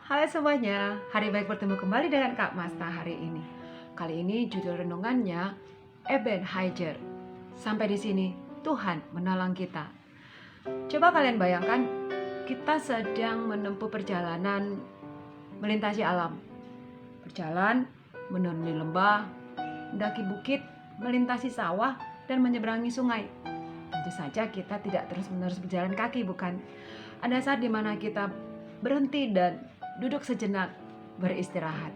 Halo semuanya, hari baik bertemu kembali dengan Kak Masta hari ini. Kali ini judul renungannya Ebenezer. Sampai di sini Tuhan menolong kita. Coba kalian bayangkan, kita sedang menempuh perjalanan melintasi alam. Berjalan, menuruni lembah, mendaki bukit, melintasi sawah, dan menyeberangi sungai. Tentu saja kita tidak terus-menerus berjalan kaki, bukan? Ada saat di mana kita berhenti dan duduk sejenak beristirahat.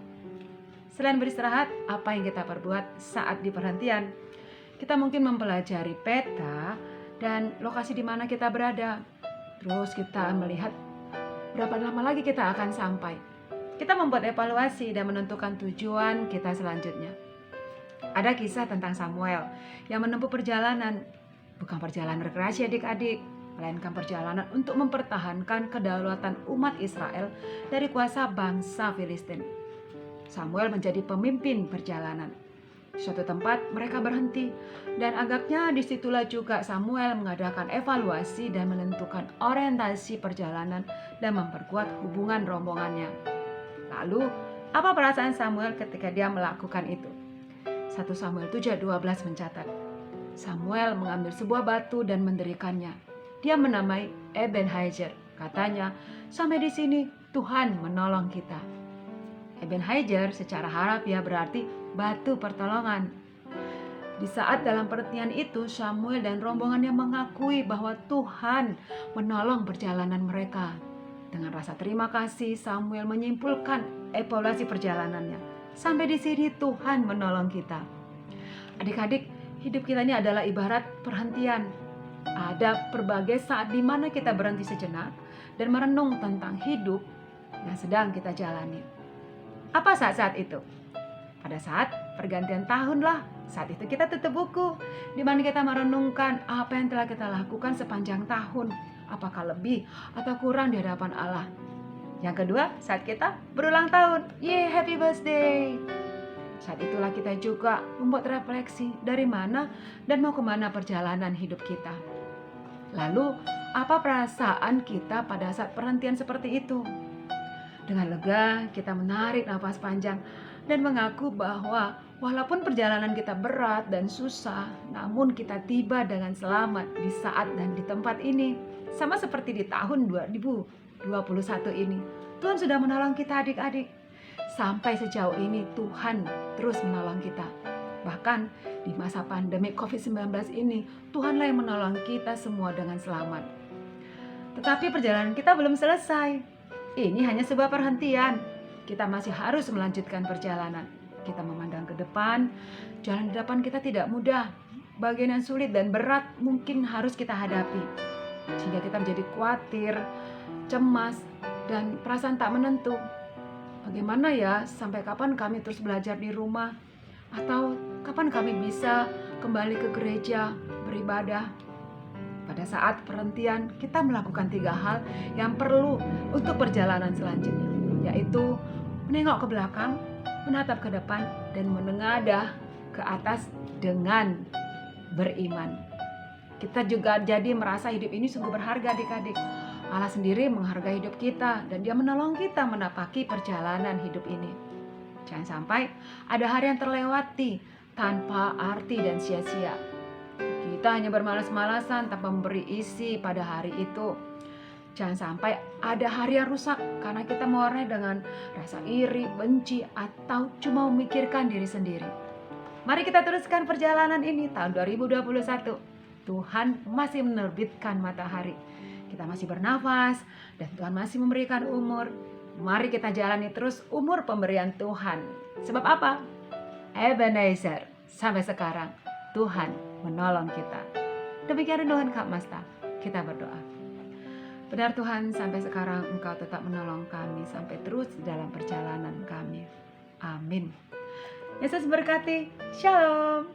Selain beristirahat, apa yang kita perbuat saat di perhentian? Kita mungkin mempelajari peta dan lokasi di mana kita berada. Terus kita melihat berapa lama lagi kita akan sampai. Kita membuat evaluasi dan menentukan tujuan kita selanjutnya. Ada kisah tentang Samuel yang menempuh perjalanan, bukan perjalanan rekreasi adik-adik, melainkan perjalanan untuk mempertahankan kedaulatan umat Israel dari kuasa bangsa Filistin. Samuel menjadi pemimpin perjalanan. Di suatu tempat mereka berhenti, dan agaknya disitulah juga Samuel mengadakan evaluasi dan menentukan orientasi perjalanan dan memperkuat hubungan rombongannya. Lalu, apa perasaan Samuel ketika dia melakukan itu? 1 Samuel 7:12 mencatat, Samuel mengambil sebuah batu dan mendirikannya. Dia menamai Ebenezer. Katanya, sampai di sini Tuhan menolong kita. Ebenezer secara harafiah berarti batu pertolongan. Di saat dalam perhentian itu, Samuel dan rombongannya mengakui bahwa Tuhan menolong perjalanan mereka. Dengan rasa terima kasih, Samuel menyimpulkan evaluasi perjalanannya. Sampai di sini Tuhan menolong kita. Adik-adik, hidup kita ini adalah ibarat perhentian. Ada berbagai saat di mana kita berhenti sejenak dan merenung tentang hidup yang sedang kita jalani. Apa saat-saat itu? Pada saat pergantian tahun lah. Saat itu kita tutup buku, di mana kita merenungkan apa yang telah kita lakukan sepanjang tahun. Apakah lebih atau kurang di hadapan Allah. Yang kedua, saat kita berulang tahun. Yeay, happy birthday! Saat itulah kita juga membuat refleksi dari mana dan mau kemana perjalanan hidup kita. Lalu, apa perasaan kita pada saat perhentian seperti itu? Dengan lega, kita menarik nafas panjang dan mengaku bahwa walaupun perjalanan kita berat dan susah, namun kita tiba dengan selamat di saat dan di tempat ini. Sama seperti di tahun 2021 ini, Tuhan sudah menolong kita adik-adik. Sampai sejauh ini Tuhan terus menolong kita. Bahkan di masa pandemi COVID-19 ini, Tuhanlah yang menolong kita semua dengan selamat. Tetapi perjalanan kita belum selesai. Ini hanya sebuah perhentian. Kita masih harus melanjutkan perjalanan. Kita memandang ke depan. Jalan di depan kita tidak mudah. Bagian yang sulit dan berat mungkin harus kita hadapi. Sehingga kita menjadi khawatir, cemas, dan perasaan tak menentu. Bagaimana ya, sampai kapan kami terus belajar di rumah? Atau kapan kami bisa kembali ke gereja beribadah? Pada saat perhentian, kita melakukan 3 hal yang perlu untuk perjalanan selanjutnya, yaitu menengok ke belakang, menatap ke depan, dan menengadah ke atas dengan beriman. Kita juga jadi merasa hidup ini sungguh berharga adik-adik. Allah sendiri menghargai hidup kita dan Dia menolong kita menapaki perjalanan hidup ini. Jangan sampai ada hari yang terlewati tanpa arti dan sia-sia. Kita hanya bermalas-malasan tanpa memberi isi pada hari itu. Jangan sampai ada hari yang rusak karena kita mewarnai dengan rasa iri, benci, atau cuma memikirkan diri sendiri. Mari kita teruskan perjalanan ini tahun 2021. Tuhan masih menerbitkan matahari. Kita masih bernafas dan Tuhan masih memberikan umur. Mari kita jalani terus umur pemberian Tuhan. Sebab apa? Ebenezer, sampai sekarang Tuhan menolong kita. Demikian renungan Kak Masta. Kita berdoa. Benar Tuhan, sampai sekarang Engkau tetap menolong kami sampai terus dalam perjalanan kami. Amin. Yesus berkati. Shalom.